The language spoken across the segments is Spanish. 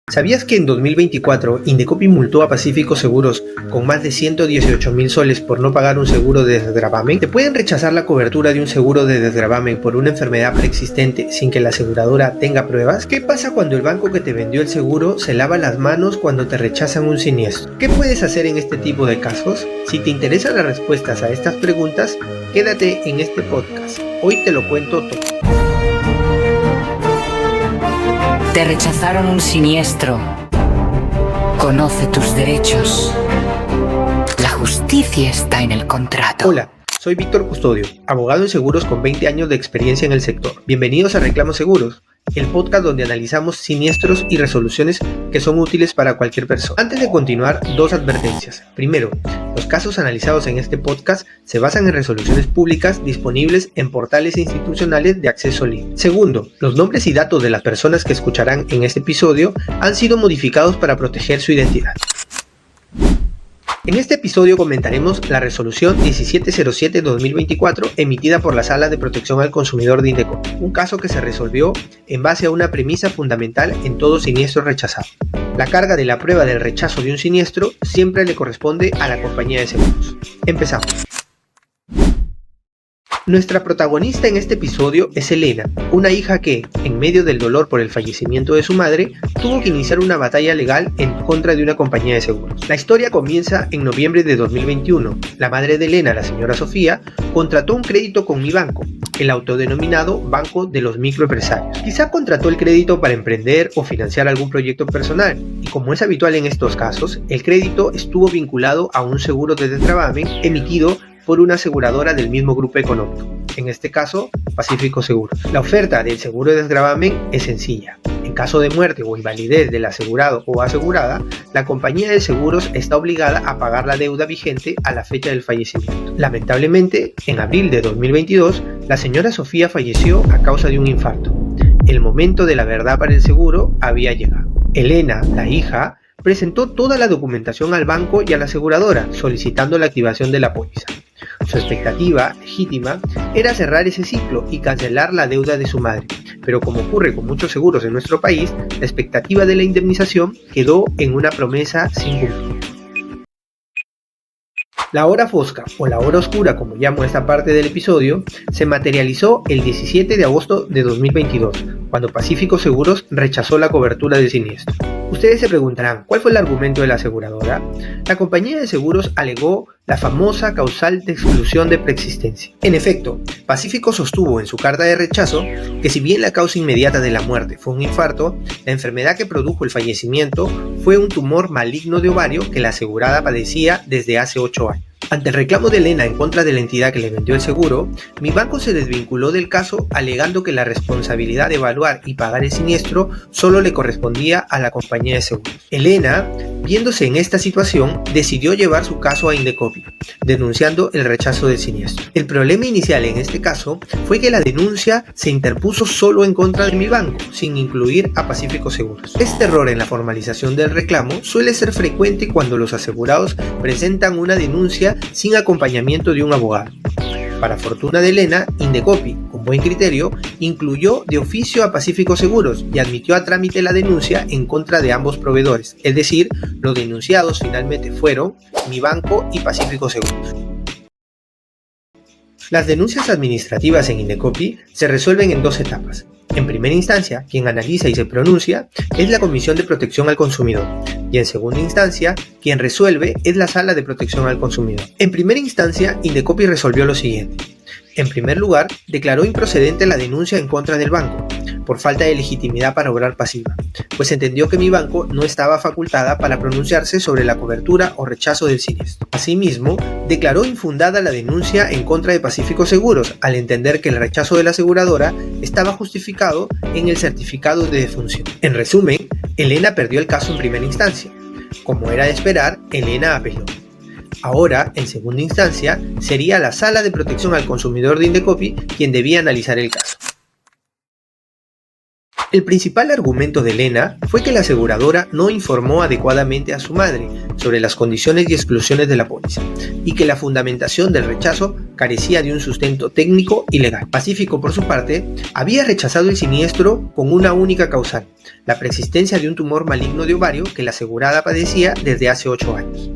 ¿Sabías que en 2024 Indecopi multó a Pacífico Seguros con más de 118.000 soles por no pagar un seguro de desgravamen? ¿Te pueden rechazar la cobertura de un seguro de desgravamen por una enfermedad preexistente sin que la aseguradora tenga pruebas? ¿Qué pasa cuando el banco que te vendió el seguro se lava las manos cuando te rechazan un siniestro? ¿Qué puedes hacer en este tipo de casos? Si te interesan las respuestas a estas preguntas, quédate en este podcast. Hoy te lo cuento todo. Te rechazaron un siniestro. Conoce tus derechos. La justicia está en el contrato. Hola, soy Víctor Custodio, abogado en seguros con 20 años de experiencia en el sector. Bienvenidos a Reclamos Seguros, el podcast donde analizamos siniestros y resoluciones que son útiles para cualquier persona. Antes de continuar, dos advertencias. Primero, los casos analizados en este podcast se basan en resoluciones públicas disponibles en portales institucionales de acceso libre. Segundo, los nombres y datos de las personas que escucharán en este episodio han sido modificados para proteger su identidad. En este episodio comentaremos la resolución 1707-2024 emitida por la Sala de Protección al Consumidor de Indecopi, un caso que se resolvió en base a una premisa fundamental en todo siniestro rechazado. La carga de la prueba del rechazo de un siniestro siempre le corresponde a la compañía de seguros. Empezamos. Nuestra protagonista en este episodio es Elena, una hija que, en medio del dolor por el fallecimiento de su madre, tuvo que iniciar una batalla legal en contra de una compañía de seguros. La historia comienza en noviembre de 2021. La madre de Elena, la señora Sofía, contrató un crédito con Mi Banco, el autodenominado Banco de los Microempresarios. Quizá contrató el crédito para emprender o financiar algún proyecto personal, y como es habitual en estos casos, el crédito estuvo vinculado a un seguro de desgravamen emitido por una aseguradora del mismo grupo económico, en este caso Pacífico Seguros. La oferta del seguro de desgravamen es sencilla. En caso de muerte o invalidez del asegurado o asegurada, la compañía de seguros está obligada a pagar la deuda vigente a la fecha del fallecimiento. Lamentablemente, en abril de 2022, la señora Sofía falleció a causa de un infarto. El momento de la verdad para el seguro había llegado. Elena, la hija, presentó toda la documentación al banco y a la aseguradora, solicitando la activación de la póliza. Su expectativa, legítima, era cerrar ese ciclo y cancelar la deuda de su madre, pero como ocurre con muchos seguros en nuestro país, la expectativa de la indemnización quedó en una promesa sin cumplir. La hora fosca, o la hora oscura como llamo esta parte del episodio, se materializó el 17 de agosto de 2022, cuando Pacífico Seguros rechazó la cobertura del siniestro. Ustedes se preguntarán, ¿cuál fue el argumento de la aseguradora? La compañía de seguros alegó la famosa causal de exclusión de preexistencia. En efecto, Pacífico sostuvo en su carta de rechazo que si bien la causa inmediata de la muerte fue un infarto, la enfermedad que produjo el fallecimiento fue un tumor maligno de ovario que la asegurada padecía desde hace 8 años. Ante el reclamo de Elena en contra de la entidad que le vendió el seguro, Mi Banco se desvinculó del caso alegando que la responsabilidad de evaluar y pagar el siniestro solo le correspondía a la compañía de seguros. Elena, viéndose en esta situación, decidió llevar su caso a Indecopi, denunciando el rechazo del siniestro. El problema inicial en este caso fue que la denuncia se interpuso solo en contra de Mi Banco, sin incluir a Pacífico Seguros. Este error en la formalización del reclamo suele ser frecuente cuando los asegurados presentan una denuncia sin acompañamiento de un abogado. Para fortuna de Elena, Indecopi, con buen criterio, incluyó de oficio a Pacífico Seguros y admitió a trámite la denuncia en contra de ambos proveedores, es decir, los denunciados finalmente fueron Mi Banco y Pacífico Seguros. Las denuncias administrativas en Indecopi se resuelven en dos etapas. En primera instancia, quien analiza y se pronuncia es la Comisión de Protección al Consumidor, y en segunda instancia, quien resuelve es la Sala de Protección al Consumidor. En primera instancia, Indecopi resolvió lo siguiente. En primer lugar, declaró improcedente la denuncia en contra del banco, por falta de legitimidad para obrar pasiva, pues entendió que Mi Banco no estaba facultada para pronunciarse sobre la cobertura o rechazo del siniestro. Asimismo, declaró infundada la denuncia en contra de Pacífico Seguros, al entender que el rechazo de la aseguradora estaba justificado en el certificado de defunción. En resumen, Elena perdió el caso en primera instancia. Como era de esperar, Elena apeló. Ahora, en segunda instancia, sería la Sala de Protección al Consumidor de Indecopi quien debía analizar el caso. El principal argumento de Elena fue que la aseguradora no informó adecuadamente a su madre sobre las condiciones y exclusiones de la póliza y que la fundamentación del rechazo carecía de un sustento técnico y legal. Pacífico, por su parte, había rechazado el siniestro con una única causal, la persistencia de un tumor maligno de ovario que la asegurada padecía desde hace 8 años.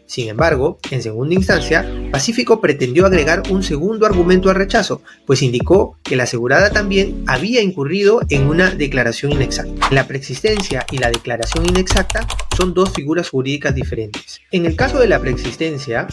Sin embargo, en segunda instancia, Pacífico pretendió agregar un segundo argumento al rechazo, pues indicó que la asegurada también había incurrido en una declaración inexacta. La preexistencia y la declaración inexacta son dos figuras jurídicas diferentes. En el caso de la preexistencia,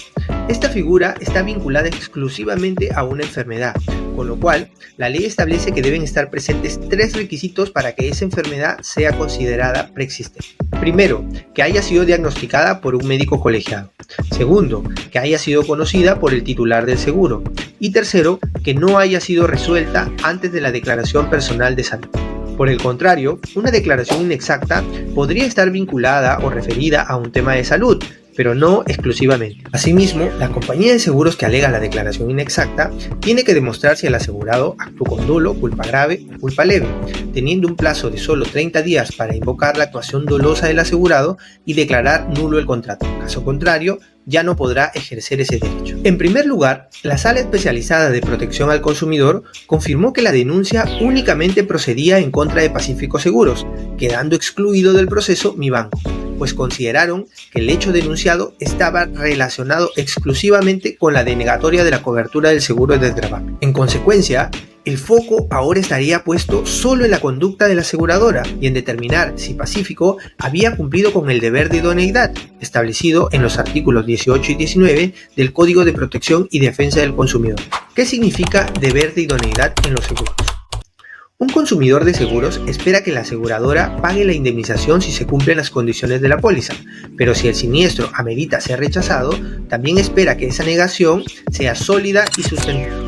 esta figura está vinculada exclusivamente a una enfermedad, con lo cual la ley establece que deben estar presentes 3 requisitos para que esa enfermedad sea considerada preexistente. Primero, que haya sido diagnosticada por un médico colegiado. Segundo, que haya sido conocida por el titular del seguro. Y tercero, que no haya sido resuelta antes de la declaración personal de salud. Por el contrario, una declaración inexacta podría estar vinculada o referida a un tema de salud, pero no exclusivamente. Asimismo, la compañía de seguros que alega la declaración inexacta tiene que demostrar si el asegurado actuó con dolo, culpa grave o culpa leve, teniendo un plazo de solo 30 días para invocar la actuación dolosa del asegurado y declarar nulo el contrato. Caso contrario, ya no podrá ejercer ese derecho. En primer lugar, la Sala Especializada de Protección al Consumidor confirmó que la denuncia únicamente procedía en contra de Pacífico Seguros, quedando excluido del proceso Mi Banco, pues consideraron que el hecho denunciado estaba relacionado exclusivamente con la denegatoria de la cobertura del seguro de desgravamen. En consecuencia, el foco ahora estaría puesto solo en la conducta de la aseguradora y en determinar si Pacífico había cumplido con el deber de idoneidad establecido en los artículos 18 y 19 del Código de Protección y Defensa del Consumidor. ¿Qué significa deber de idoneidad en los seguros? Un consumidor de seguros espera que la aseguradora pague la indemnización si se cumplen las condiciones de la póliza, pero si el siniestro amerita ser rechazado, también espera que esa negación sea sólida y sustentada.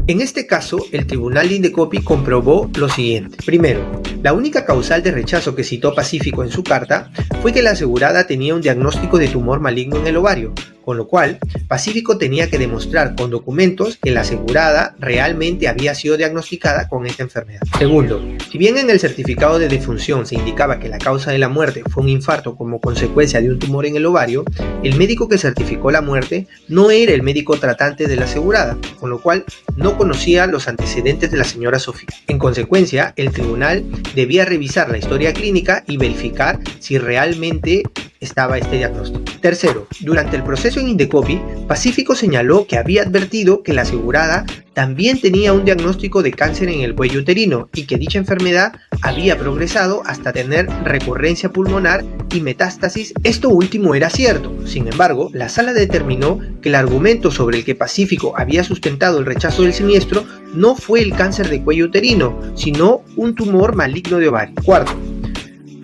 En este caso, el Tribunal de Indecopi comprobó lo siguiente. Primero, la única causal de rechazo que citó Pacífico en su carta fue que la asegurada tenía un diagnóstico de tumor maligno en el ovario, con lo cual Pacífico tenía que demostrar con documentos que la asegurada realmente había sido diagnosticada con esta enfermedad. Segundo, si bien en el certificado de defunción se indicaba que la causa de la muerte fue un infarto como consecuencia de un tumor en el ovario, el médico que certificó la muerte no era el médico tratante de la asegurada, con lo cual no conocía los antecedentes de la señora Sofía. En consecuencia, el tribunal debía revisar la historia clínica y verificar si realmente estaba este diagnóstico. Tercero, durante el proceso en Indecopi, Pacífico señaló que había advertido que la asegurada también tenía un diagnóstico de cáncer en el cuello uterino y que dicha enfermedad había progresado hasta tener recurrencia pulmonar y metástasis. Esto último era cierto. Sin embargo, la sala determinó que el argumento sobre el que Pacífico había sustentado el rechazo del siniestro no fue el cáncer de cuello uterino, sino un tumor maligno de ovario. Cuarto,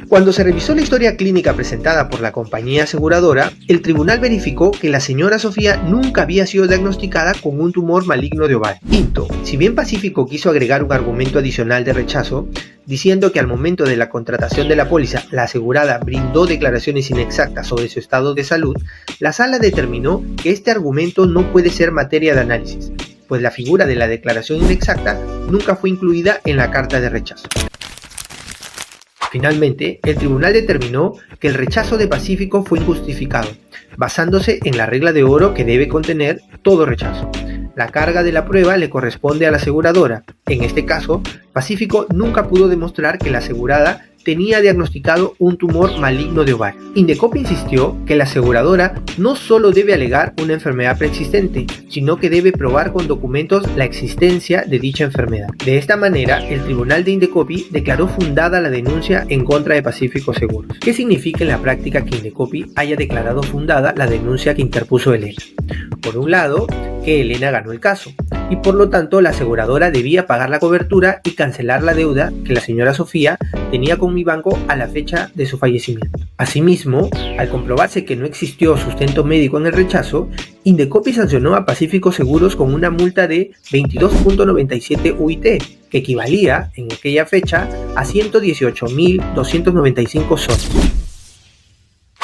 cuando se revisó la historia clínica presentada por la compañía aseguradora, el tribunal verificó que la señora Sofía nunca había sido diagnosticada con un tumor maligno de ovario. Quinto, si bien Pacífico quiso agregar un argumento adicional de rechazo, diciendo que al momento de la contratación de la póliza la asegurada brindó declaraciones inexactas sobre su estado de salud, la sala determinó que este argumento no puede ser materia de análisis, pues la figura de la declaración inexacta nunca fue incluida en la carta de rechazo. Finalmente, el tribunal determinó que el rechazo de Pacífico fue injustificado, basándose en la regla de oro que debe contener todo rechazo. La carga de la prueba le corresponde a la aseguradora. En este caso, Pacífico nunca pudo demostrar que la asegurada tenía diagnosticado un tumor maligno de ovario. Indecopi insistió que la aseguradora no solo debe alegar una enfermedad preexistente, sino que debe probar con documentos la existencia de dicha enfermedad. De esta manera, el tribunal de Indecopi declaró fundada la denuncia en contra de Pacífico Seguros. ¿Qué significa en la práctica que Indecopi haya declarado fundada la denuncia que interpuso Elena? Por un lado, que Elena ganó el caso, y por lo tanto la aseguradora debía pagar la cobertura y cancelar la deuda que la señora Sofía tenía con Mi Banco a la fecha de su fallecimiento. Asimismo, al comprobarse que no existió sustento médico en el rechazo, Indecopi sancionó a Pacífico Seguros con una multa de 22.97 UIT, que equivalía en aquella fecha a 118.295 soles.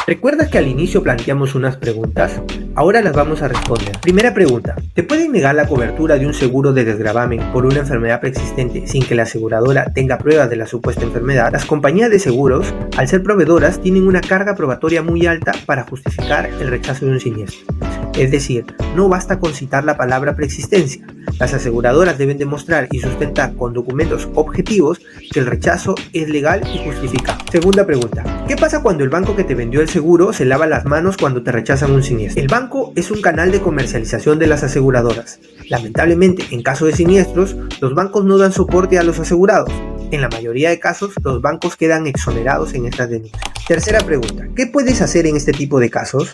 ¿Recuerdas que al inicio planteamos unas preguntas? Ahora las vamos a responder. Primera pregunta: ¿te pueden negar la cobertura de un seguro de desgravamen por una enfermedad preexistente sin que la aseguradora tenga pruebas de la supuesta enfermedad? Las compañías de seguros, al ser proveedoras, tienen una carga probatoria muy alta para justificar el rechazo de un siniestro. Es decir, no basta con citar la palabra preexistencia. Las aseguradoras deben demostrar y sustentar con documentos objetivos que el rechazo es legal y justificado. Segunda pregunta: ¿qué pasa cuando el banco que te vendió el seguro se lava las manos cuando te rechazan un siniestro? El banco es un canal de comercialización de las aseguradoras. Lamentablemente, en caso de siniestros, los bancos no dan soporte a los asegurados. En la mayoría de casos, los bancos quedan exonerados en estas denuncias. Tercera pregunta: ¿qué puedes hacer en este tipo de casos?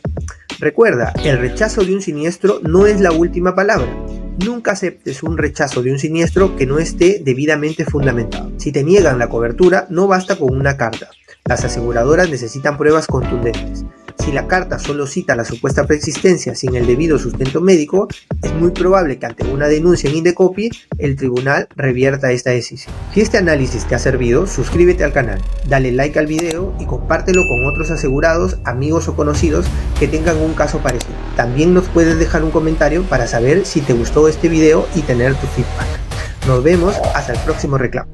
Recuerda, el rechazo de un siniestro no es la última palabra. Nunca aceptes un rechazo de un siniestro que no esté debidamente fundamentado. Si te niegan la cobertura, no basta con una carta. Las aseguradoras necesitan pruebas contundentes. Si la carta solo cita la supuesta preexistencia sin el debido sustento médico, es muy probable que ante una denuncia en Indecopi, el tribunal revierta esta decisión. Si este análisis te ha servido, suscríbete al canal, dale like al video y compártelo con otros asegurados, amigos o conocidos que tengan un caso parecido. También nos puedes dejar un comentario para saber si te gustó este video y tener tu feedback. Nos vemos hasta el próximo reclamo.